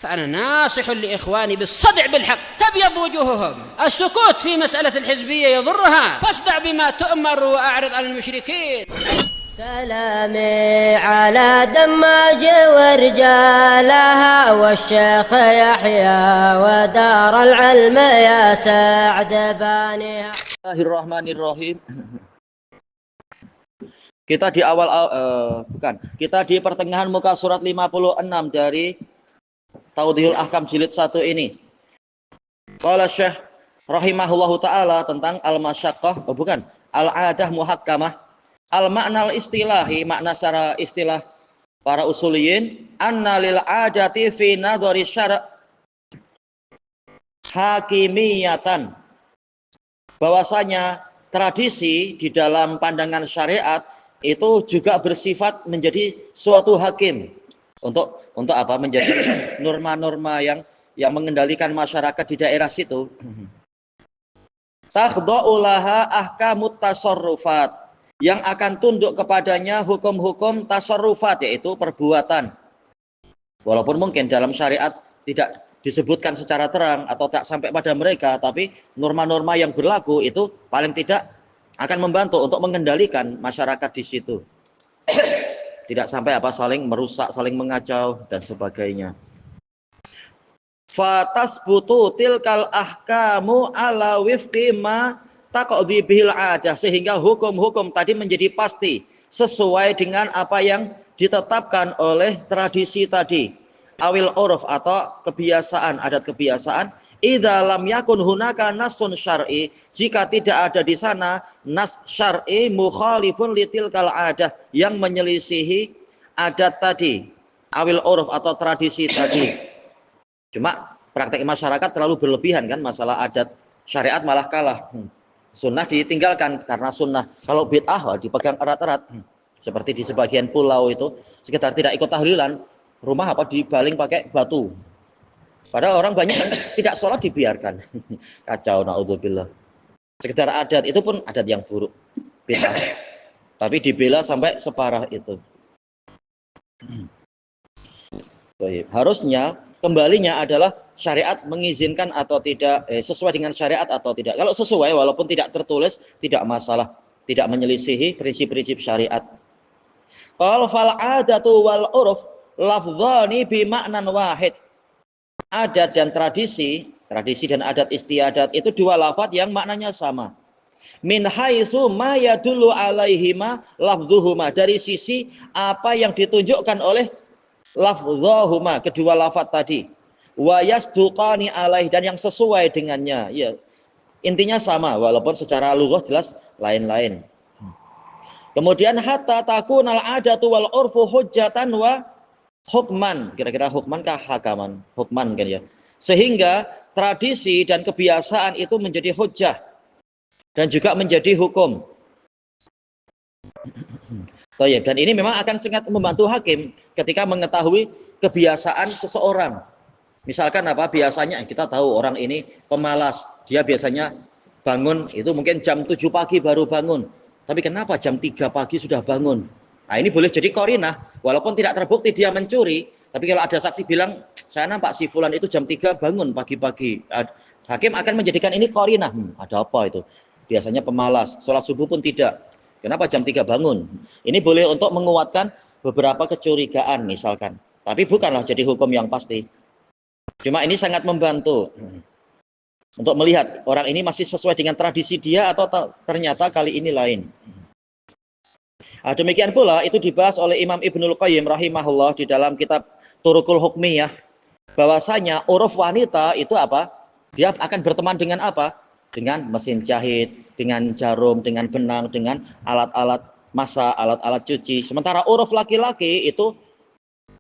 فأنا ناصح لإخواني بالصدع بالحق تبيض وجوههم. السكوت في مسألة الحزبية يضرها، فاصدع بما تؤمر وأعرض عن المشركين. سلامي على دماج ورجالها والشيخ يحيى ودار العلم يا سعد بانيها. Bismillahirrahmanirrahim. Kita di pertengahan muka surat 56 dari Tawdihul Ahkam jilid 1 ini. Qala Syekh rahimahullahu taala tentang al-masyaqqah, al-'adah muhakkamah. Al-makna al-istilahi, makna secara istilah para usuliyin, anna lil 'adati fi nadhari syara' hakimiyatan. Bahwasanya tradisi di dalam pandangan syariat itu juga bersifat menjadi suatu hakim untuk apa? Menjadi norma-norma yang mengendalikan masyarakat di daerah situ. Takhda'u laha ahkamut tasarrufat, yang akan tunduk kepadanya hukum-hukum tasarrufat, yaitu perbuatan. Walaupun mungkin dalam syariat tidak disebutkan secara terang atau tak sampai pada mereka, tapi norma-norma yang berlaku itu paling tidak akan membantu untuk mengendalikan masyarakat di situ. Tidak sampai saling merusak, saling mengacau dan sebagainya. Fatasbutu tilkal ahkamu ala wifqi ma taqdi bil 'adah, sehingga hukum-hukum tadi menjadi pasti sesuai dengan apa yang ditetapkan oleh tradisi tadi. Awil uruf, atau kebiasaan, adat kebiasaan. Idza lam yakun hunaka nasun syar'i, jika tidak ada di sana nas syar'i mukhalifun litilkal 'adah, yang menyelisihi adat tadi, awil uruf atau tradisi tadi. Cuma praktek masyarakat terlalu berlebihan kan, masalah adat, syariat malah kalah. Sunnah ditinggalkan karena sunnah. Kalau bid'ah dipegang erat-erat. Seperti di sebagian pulau itu, sekedar tidak ikut tahlilan, rumah dibaling pakai batu. Padahal orang banyak yang tidak sholat dibiarkan. Kacau, naudzubillah. Sekedar adat, itu pun adat yang buruk, bid'ah. Tapi dibela sampai separah itu. Harusnya kembalinya adalah syariat mengizinkan atau tidak, sesuai dengan syariat atau tidak. Kalau sesuai, walaupun tidak tertulis, tidak masalah, tidak menyelisihi prinsip-prinsip syariat. Qal fal 'adatu wal 'urf lafdzani bi ma'nan wahid. Adat dan tradisi dan adat istiadat itu dua lafaz yang maknanya sama. Min haitsu ma yadullu alaihima lafdzuhuma, dari sisi apa yang ditunjukkan oleh lafdzuhuma, kedua lafaz tadi. Wa yasduqani alaih, dan yang sesuai dengannya. Ya, intinya sama walaupun secara lughah jelas lain-lain. Kemudian hatta takunal 'adatu wal 'urfu hujjatan wa hukman, kira-kira hukman kah hakaman? Hukman kan ya. Sehingga tradisi dan kebiasaan itu menjadi hujjah dan juga menjadi hukum. Dan ini memang akan sangat membantu hakim ketika mengetahui kebiasaan seseorang. Misalkan biasanya kita tahu orang ini pemalas, dia biasanya bangun itu mungkin jam 7 pagi baru bangun. Tapi kenapa jam 3 pagi sudah bangun? Nah, ini boleh jadi qarinah, walaupun tidak terbukti dia mencuri, tapi kalau ada saksi bilang, saya nampak si fulan itu jam 3 bangun pagi-pagi. Hakim akan menjadikan ini qarinah. Ada apa itu? Biasanya pemalas, sholat subuh pun tidak. Kenapa jam 3 bangun? Ini boleh untuk menguatkan beberapa kecurigaan misalkan. Tapi bukanlah jadi hukum yang pasti. Cuma ini sangat membantu untuk melihat orang ini masih sesuai dengan tradisi dia atau ternyata kali ini lain. Demikian pula itu dibahas oleh Imam Ibnul Qayyim rahimahullah di dalam kitab Turuqul Hukmiyah, bahwasanya uruf wanita itu dia akan berteman dengan dengan mesin jahit, dengan jarum, dengan benang, dengan alat-alat masak, alat-alat cuci. Sementara uruf laki-laki itu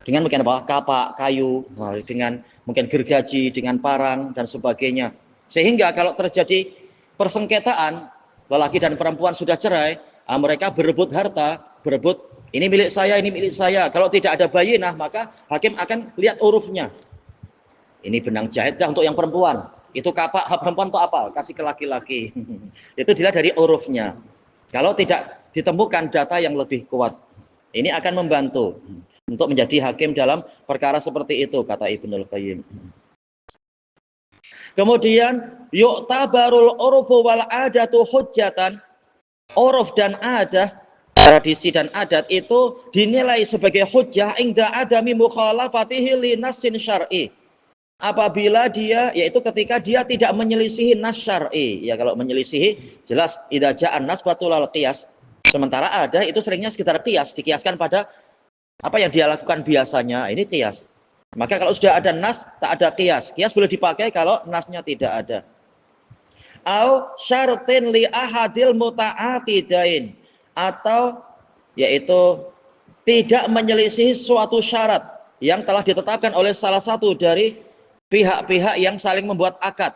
dengan mungkin kapak, kayu, dengan mungkin gergaji, dengan parang dan sebagainya. Sehingga kalau terjadi persengketaan, lelaki dan perempuan sudah cerai, mereka berebut harta, berebut ini milik saya, ini milik saya. Kalau tidak ada bayinah, maka hakim akan lihat urufnya. Ini benang jahit dah untuk yang perempuan. Itu kapak perempuan untuk apa? Kasih ke laki-laki. Itu dilihat dari urufnya. Kalau tidak ditemukan data yang lebih kuat, ini akan membantu. untuk menjadi hakim dalam perkara seperti itu, kata Ibnul Qayyim. Kemudian yu'tabarul urfu wal adatu hujjatan. Uruf dan adat, tradisi dan adat itu dinilai sebagai hujjah inda adami mukhalafatihi li nassin syar'i. Apabila dia, yaitu ketika dia tidak menyelisihi nas syar'i. Ya, kalau menyelisihi jelas idza ja'an nas batulal qiyas. Sementara ada itu seringnya sekitar qiyas, dikiaskan pada apa yang dia lakukan biasanya. Ini qiyas. Maka kalau sudah ada nas, tak ada qiyas. Qiyas boleh dipakai kalau nasnya tidak ada. Au syartin li ahadil muta'aqidain, atau yaitu tidak menyelisihi suatu syarat yang telah ditetapkan oleh salah satu dari pihak-pihak yang saling membuat akad.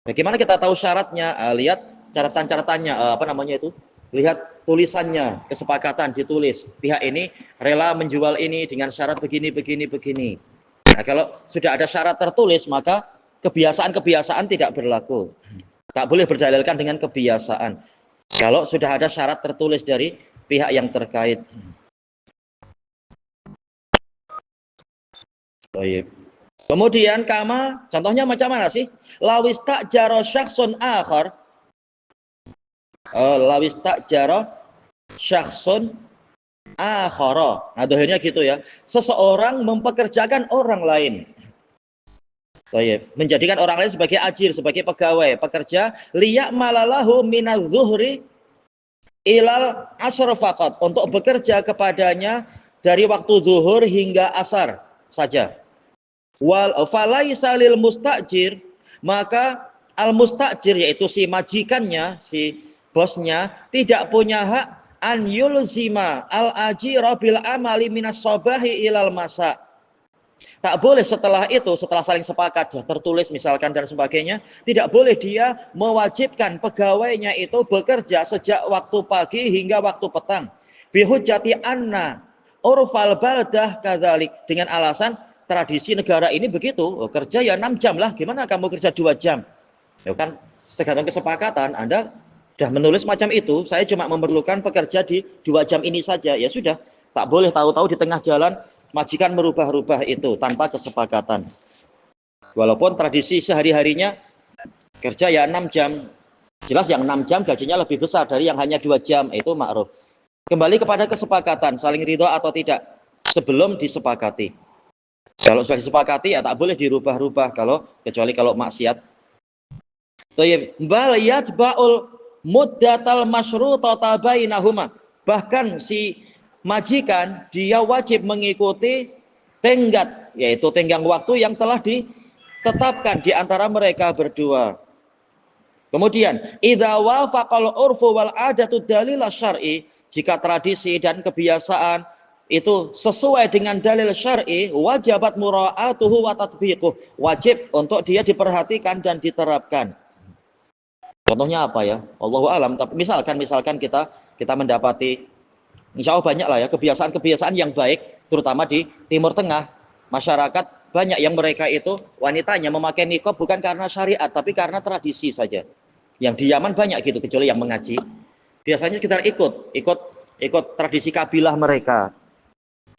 Bagaimana kita tahu syaratnya? Lihat catatan-catatannya, apa namanya itu? Lihat tulisannya, kesepakatan ditulis. Pihak ini rela menjual ini dengan syarat begini, begini, begini. Nah, kalau sudah ada syarat tertulis, maka kebiasaan-kebiasaan tidak berlaku. Tak boleh berdalilkan dengan kebiasaan. Kalau sudah ada syarat tertulis dari pihak yang terkait. Kemudian kama, contohnya macam mana sih? Lawis ta'jaro syakhsun akhar. Lawis ta'jaro syakhsun akhara. Nah, dohirnya gitu ya. Seseorang mempekerjakan orang lain. Menjadikan orang lain sebagai ajir, sebagai pegawai, pekerja, liyak malalahu minaz zuhri ilal asr faqat, untuk bekerja kepadanya dari waktu zuhur hingga asar saja. Wal falaisa lil mustajir, maka al mustajir yaitu si majikannya, si bosnya tidak punya hak an yulzima al ajira bil amali minas sabahi ilal masa. Tak boleh setelah itu, setelah saling sepakat, tertulis misalkan dan sebagainya, tidak boleh dia mewajibkan pegawainya itu bekerja sejak waktu pagi hingga waktu petang. Bihujjati anna urfal baldah kadzalik, dengan alasan tradisi negara ini begitu, kerja ya 6 jam lah, gimana kamu kerja 2 jam? Ya kan tergantung kesepakatan, Anda sudah menulis macam itu, saya cuma memerlukan pekerja di 2 jam ini saja, ya sudah, tak boleh tahu-tahu di tengah jalan majikan merubah-rubah itu tanpa kesepakatan. Walaupun tradisi sehari-harinya kerja ya 6 jam. Jelas yang 6 jam gajinya lebih besar dari yang hanya 2 jam, itu ma'ruf. Kembali kepada kesepakatan, saling ridho atau tidak sebelum disepakati. Kalau sudah disepakati ya tak boleh dirubah-rubah, kecuali kalau maksiat. Bal yatba'ul muddatal masyrutata bainahuma. Bahkan si majikan dia wajib mengikuti tenggat, yaitu tenggang waktu yang telah ditetapkan di antara mereka berdua. Kemudian idza wafaqal urfu wal adatu dalil syar'i, jika tradisi dan kebiasaan itu sesuai dengan dalil syar'i, wajibat mura'atuhu wa tatbiquh, wajib untuk dia diperhatikan dan diterapkan. Contohnya apa ya? Allahu alam, tapi misalkan kita mendapati, insya Allah banyak lah ya kebiasaan-kebiasaan yang baik, terutama di Timur Tengah. Masyarakat banyak yang mereka itu wanitanya memakai niqab bukan karena syariat, tapi karena tradisi saja. Yang di Yaman banyak gitu, kecuali yang mengaji. Biasanya sekitar ikut tradisi kabilah mereka.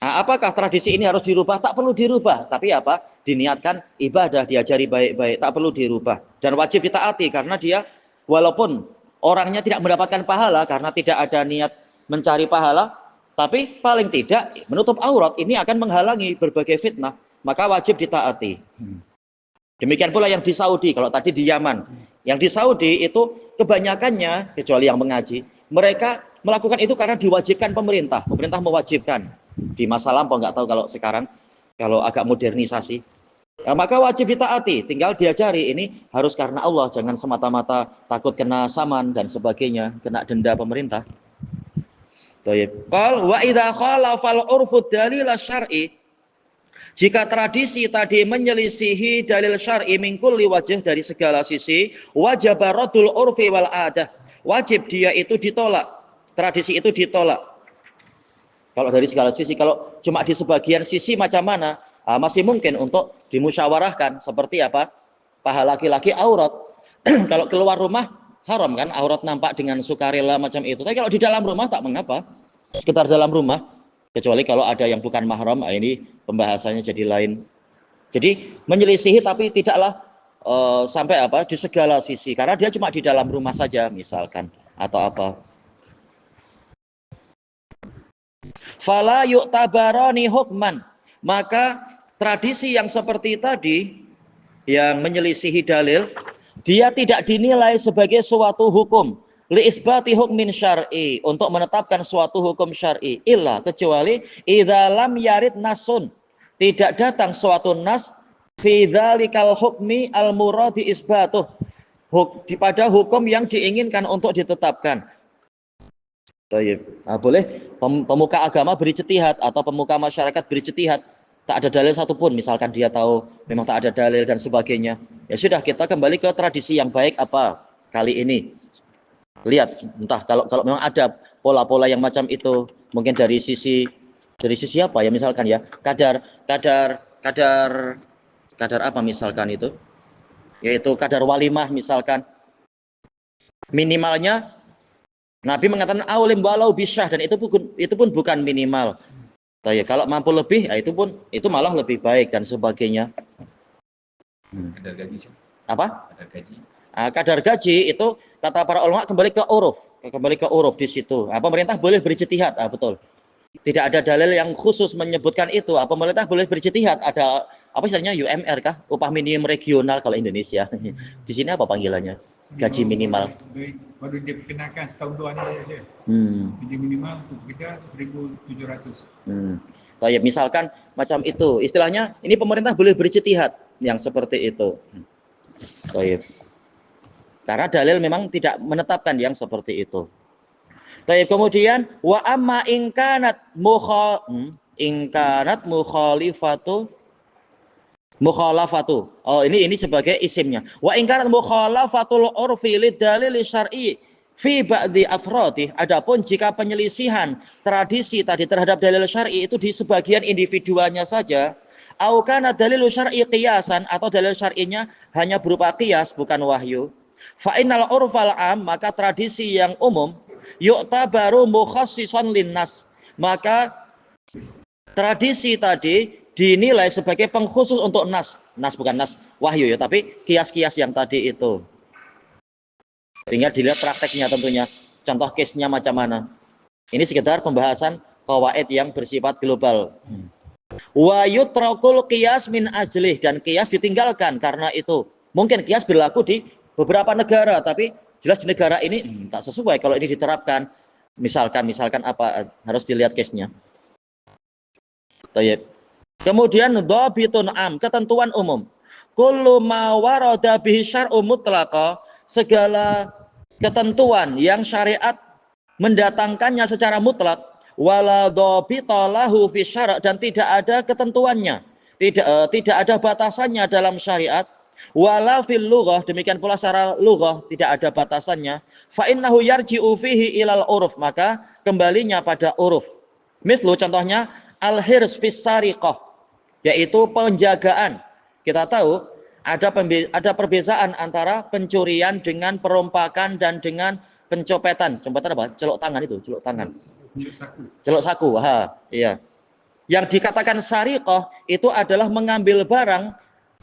Nah, apakah tradisi ini harus dirubah? Tak perlu dirubah, tapi apa? Diniatkan ibadah, diajari baik-baik, tak perlu dirubah. Dan wajib ditaati karena dia walaupun orangnya tidak mendapatkan pahala karena tidak ada niat mencari pahala, tapi paling tidak menutup aurat ini akan menghalangi berbagai fitnah, maka wajib ditaati. Demikian pula yang di Saudi, kalau tadi di Yaman, yang di Saudi itu kebanyakannya, kecuali yang mengaji, mereka melakukan itu karena diwajibkan pemerintah mewajibkan. Di masa lampau nggak tahu kalau sekarang, kalau agak modernisasi, ya, maka wajib ditaati, tinggal diajari ini harus karena Allah, jangan semata-mata takut kena saman dan sebagainya, kena denda pemerintah. Qal wa idza khalafal urfu dalil syar'i, jika tradisi tadi menyelisihi dalil syar'i min kulli wajh, dari segala sisi, wajib radul urfi wal adah, wajib dia itu ditolak, tradisi itu ditolak. Kalau dari segala sisi, kalau cuma di sebagian sisi macam mana, masih mungkin untuk dimusyawarahkan, seperti apa? Paha laki-laki aurat. Kalau keluar rumah haram kan, aurat nampak dengan sukarela macam itu. Tapi kalau di dalam rumah tak mengapa. Sekitar dalam rumah Kecuali kalau ada yang bukan mahram, ini pembahasannya jadi lain. Jadi menyelisihi tapi tidaklah sampai apa di segala sisi, karena dia cuma di dalam rumah saja misalkan atau apa. Fala yu'tabarani hukman, maka tradisi yang seperti tadi yang menyelisihi dalil, dia tidak dinilai sebagai suatu hukum li isbati hukmin syar'i, untuk menetapkan suatu hukum syar'i, illa kecuali idza lam yarid nasun, tidak datang suatu nas fi dzalikal hukmi al muradi isbatuh, pada hukum yang diinginkan untuk ditetapkan. Nah, boleh pemuka agama berijtihad atau pemuka masyarakat berijtihad, tak ada dalil satupun, misalkan dia tahu memang tak ada dalil dan sebagainya, ya sudah, kita kembali ke tradisi yang baik apa kali ini. Lihat, entah kalau memang ada pola-pola yang macam itu, mungkin dari sisi apa ya, misalkan ya, kadar apa misalkan itu, yaitu kadar walimah misalkan, minimalnya Nabi mengatakan aulim walau bisyah, dan itu pun bukan minimal. Kalau mampu lebih, ya itu malah lebih baik dan sebagainya. Kadar gaji. Apa? Kadar gaji. Kadar gaji itu kata para ulama kembali ke uruf di situ. Pemerintah boleh berijtihad, betul. Tidak ada dalil yang khusus menyebutkan itu. Pemerintah boleh berijtihad. Ada apa istilahnya, UMR kah? Upah minimum regional kalau Indonesia. Di sini apa panggilannya? Gaji minimal. Baru dia perkenalkan setahun 2 hari saja. Gaji minimal untuk kita 1.700. Misalkan macam itu. Istilahnya ini pemerintah boleh berijtihad yang seperti itu. Karena dalil memang tidak menetapkan yang seperti itu. Kemudian wa amma ingkanat mukhalafatu. Ini sebagai isimnya. Wa ingkanat mukhalafatul urfi lidalil syar'i fi ba'di afradi. Adapun jika penyelisihan tradisi tadi terhadap dalil syar'i itu di sebagian individualnya saja, au kana dalil syar'i qiyasan, atau dalil syar'inya hanya berupa qiyas bukan wahyu, fa innal urfal am, maka tradisi yang umum, yu'tabaru mukhassisan linnas, maka tradisi tadi dinilai sebagai pengkhusus untuk nas bukan nas wahyu ya, tapi kias-kias yang tadi itu. Sehingga dilihat prakteknya tentunya, contoh case-nya macam mana. Ini sekedar pembahasan qawaid yang bersifat global. Wa yutrakul qiyas min ajlih, dan qiyas ditinggalkan karena itu. Mungkin qiyas berlaku di beberapa negara, tapi jelas di negara ini tak sesuai kalau ini diterapkan. Misalkan apa, harus dilihat case-nya. Kemudian dhabitun am, ketentuan umum. Kullu ma warada bihi syar'u mutlaqa, segala ketentuan yang syariat mendatangkannya secara mutlak, wala dhabita lahu fi syara', dan tidak ada ketentuannya, tidak ada batasannya dalam syariat, wala fil lughah, demikian pula secara lughah tidak ada batasannya, fa innahu yarji'u fihi ilal uruf, maka kembalinya pada uruf. Mislu, contohnya al-hirs fis sariqah, yaitu penjagaan. Kita tahu ada perbedaan antara pencurian dengan perompakan dan dengan pencopetan. Copetan apa? Celok tangan itu, celok tangan. Celok saku. Iya. Yang dikatakan sariqah itu adalah mengambil barang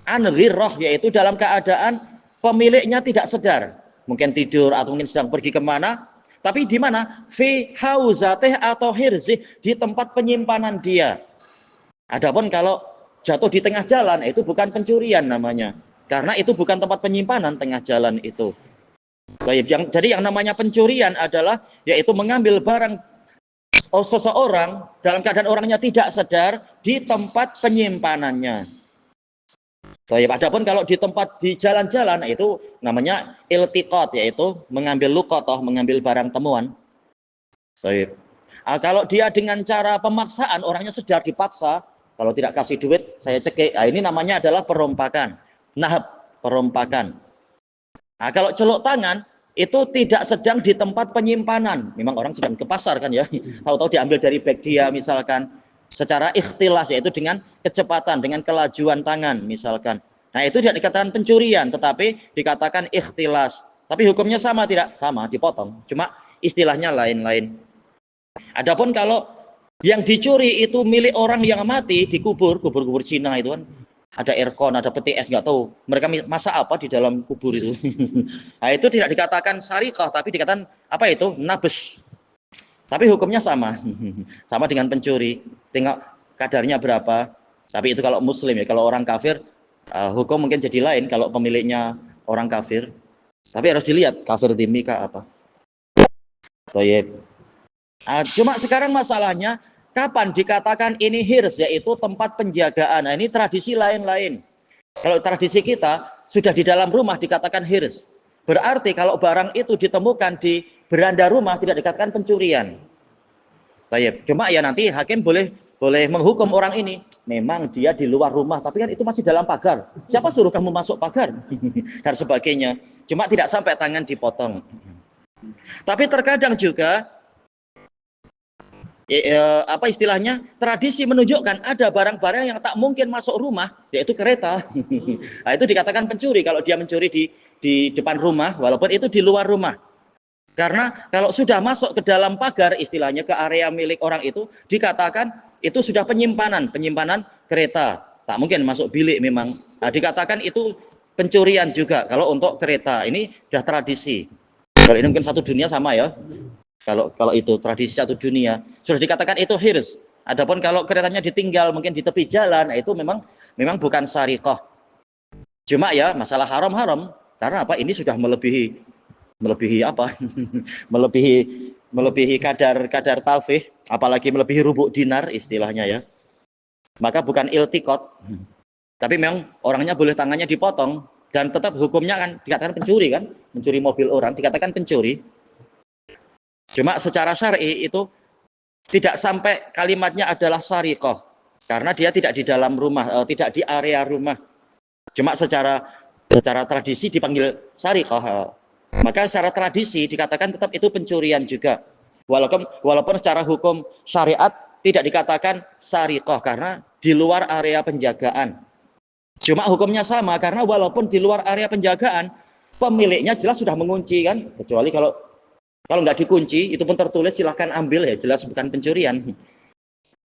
an ghirrah, yaitu dalam keadaan pemiliknya tidak sadar. Mungkin tidur atau mungkin sedang pergi kemana. Tapi di mana? Fi hauzatih atau hirzih, di tempat penyimpanan dia. Adapun kalau jatuh di tengah jalan, itu bukan pencurian namanya. Karena itu bukan tempat penyimpanan tengah jalan itu. Jadi yang namanya pencurian adalah yaitu mengambil barang seseorang dalam keadaan orangnya tidak sadar di tempat penyimpanannya. Adapun kalau di tempat di jalan-jalan, itu namanya iltiqat, yaitu mengambil luqatah, mengambil barang temuan. Kalau dia dengan cara pemaksaan, orangnya sadar dipaksa, kalau tidak kasih duit saya cekik, ini namanya adalah perompakan. Nahab, perompakan. Kalau celuk tangan itu tidak sedang di tempat penyimpanan, memang orang sedang ke pasar kan ya, tahu-tahu diambil dari bag dia misalkan, secara ikhtilas, yaitu dengan kecepatan, dengan kelajuan tangan misalkan. Nah, itu tidak dikatakan pencurian, tetapi dikatakan ikhtilas. Tapi hukumnya sama tidak? Sama, dipotong. Cuma istilahnya lain-lain. Adapun kalau Yang dicuri itu milik orang yang mati, dikubur, kubur-kubur Cina itu kan. Ada aircon, ada peti es, nggak tahu. Mereka masak apa di dalam kubur itu. Nah, itu tidak dikatakan syariqah, tapi dikatakan apa itu? Nabes. Tapi hukumnya sama. Sama dengan pencuri. Tengok kadarnya berapa. Tapi itu kalau muslim ya, kalau orang kafir, hukum mungkin jadi lain kalau pemiliknya orang kafir. Tapi harus dilihat kafir dimika apa. Toyib. Cuma sekarang masalahnya kapan dikatakan ini hirs, yaitu tempat penjagaan. Nah, ini tradisi lain-lain. Kalau tradisi kita sudah di dalam rumah dikatakan hirs. Berarti kalau barang itu ditemukan di beranda rumah tidak dikatakan pencurian. Baik. Cuma ya nanti hakim boleh menghukum orang ini. Memang dia di luar rumah, tapi kan itu masih dalam pagar. Siapa suruh kamu masuk pagar? Dan sebagainya. Cuma tidak sampai tangan dipotong. Tapi terkadang juga apa istilahnya, tradisi menunjukkan ada barang-barang yang tak mungkin masuk rumah, yaitu kereta. Nah, itu dikatakan pencuri kalau dia mencuri di depan rumah, walaupun itu di luar rumah. Karena kalau sudah masuk ke dalam pagar, istilahnya ke area milik orang itu, dikatakan itu sudah penyimpanan kereta. Tak mungkin masuk bilik memang. Nah, dikatakan itu pencurian juga kalau untuk kereta. Ini sudah tradisi. Kalau ini mungkin satu dunia sama ya. Kalau itu tradisi satu dunia sudah dikatakan itu hirs. Adapun kalau keretanya ditinggal mungkin di tepi jalan, itu memang bukan syariqah. Cuma ya masalah haram karena apa? Ini sudah melebihi apa? melebihi kadar tafih, apalagi melebihi rubuk dinar istilahnya ya. Maka bukan iltikot. Tapi memang orangnya boleh tangannya dipotong dan tetap hukumnya kan dikatakan pencuri kan? Mencuri mobil orang dikatakan pencuri. Cuma secara syar'i itu tidak sampai kalimatnya adalah syariqah karena dia tidak di dalam rumah, tidak di area rumah. Cuma secara tradisi dipanggil syariqah. Maka secara tradisi dikatakan tetap itu pencurian juga. Walaupun secara hukum syariat tidak dikatakan syariqah karena di luar area penjagaan. Cuma hukumnya sama karena walaupun di luar area penjagaan, pemiliknya jelas sudah mengunci kan, kecuali kalau nggak dikunci, itu pun tertulis silahkan ambil ya, jelas bukan pencurian.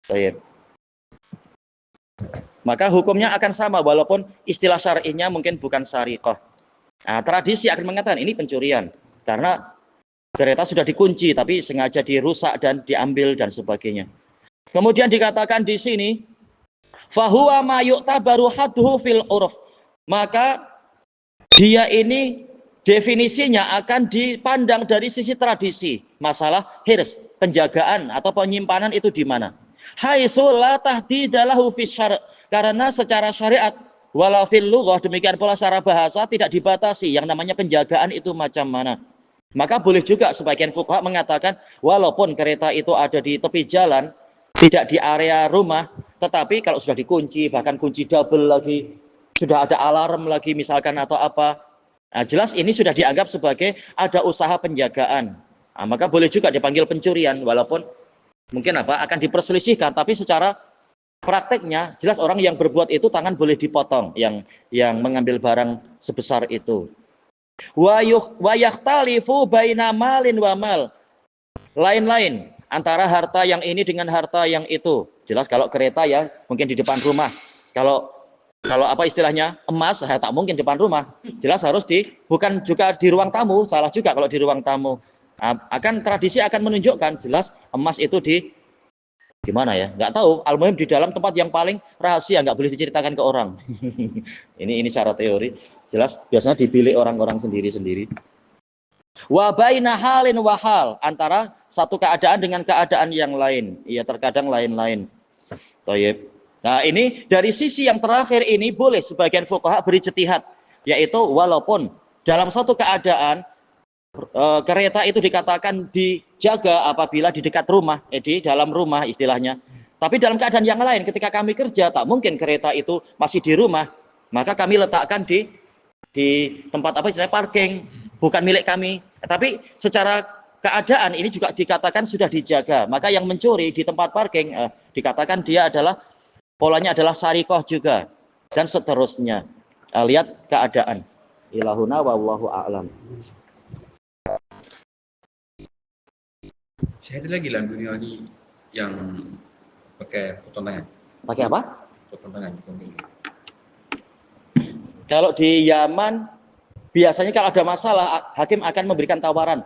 Baik. Maka hukumnya akan sama walaupun istilah syar'inya mungkin bukan syariqah. Nah, tradisi akan mengatakan ini pencurian karena kereta sudah dikunci tapi sengaja dirusak dan diambil dan sebagainya. Kemudian dikatakan di sini fahuwa ma yu'tabaru hadduhu fil urf. Maka dia ini definisinya akan dipandang dari sisi tradisi. Masalah hirs, penjagaan atau penyimpanan itu di mana? Haitsu la tahdidalahu fi syara'. Karena secara syariat wala fil lughah, demikian pula secara bahasa tidak dibatasi yang namanya penjagaan itu macam mana. Maka boleh juga sebagian fuqaha mengatakan walaupun kereta itu ada di tepi jalan, tidak di area rumah, tetapi kalau sudah dikunci, bahkan kunci double lagi, sudah ada alarm lagi misalkan atau apa, nah, jelas ini sudah dianggap sebagai ada usaha penjagaan. Nah, maka boleh juga dipanggil pencurian, walaupun mungkin akan diperselisihkan, tapi secara prakteknya jelas orang yang berbuat itu tangan boleh dipotong, yang mengambil barang sebesar itu. Wa yahtalifu baina malin wa mal. Lain-lain antara harta yang ini dengan harta yang itu. Jelas kalau kereta ya mungkin di depan rumah. Kalau apa istilahnya emas, tak mungkin depan rumah. Jelas harus bukan juga di ruang tamu, salah juga kalau di ruang tamu. Tradisi akan menunjukkan jelas emas itu di mana ya? Nggak tahu. Al-muhim di dalam tempat yang paling rahasia, nggak boleh diceritakan ke orang. ini secara teori. Jelas biasanya dibilik orang-orang sendiri-sendiri. Wa baina halin wa hal, antara satu keadaan dengan keadaan yang lain. Iya, terkadang lain-lain. Thayyib. Nah, ini dari sisi yang terakhir ini boleh sebagian fuqaha berijtihad, yaitu walaupun dalam satu keadaan kereta itu dikatakan dijaga apabila di dekat rumah, di dalam rumah istilahnya. Tapi dalam keadaan yang lain, ketika kami kerja, tak mungkin kereta itu masih di rumah, maka kami letakkan di tempat apa istilahnya parking, bukan milik kami. Tapi secara keadaan ini juga dikatakan sudah dijaga. Maka yang mencuri di tempat parking dikatakan dia adalah polanya adalah syariqah juga dan seterusnya. Lihat keadaan. Ilahuna wallahu a'lam. Saya ada lagi lah dunia ni yang pakai potong tangan. Pakai apa? Potong tangan. Kalau di Yaman biasanya kalau ada masalah hakim akan memberikan tawaran.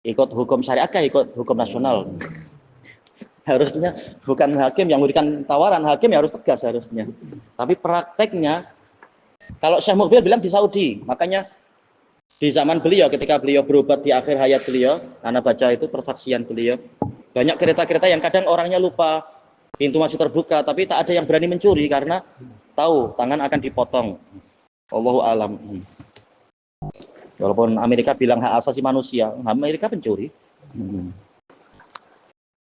Ikut hukum syariat kah ikut hukum nasional? Harusnya bukan hakim yang memberikan tawaran, hakim yang harus tegas harusnya. Tapi prakteknya kalau Syekh Mukbil bilang di Saudi, makanya di zaman beliau ketika beliau berobat di akhir hayat beliau, anak baca itu persaksian beliau. Banyak kereta-kereta yang kadang orangnya lupa, pintu masih terbuka, tapi tak ada yang berani mencuri karena tahu tangan akan dipotong. Allahu alam. Walaupun Amerika bilang hak asasi manusia, Amerika pencuri.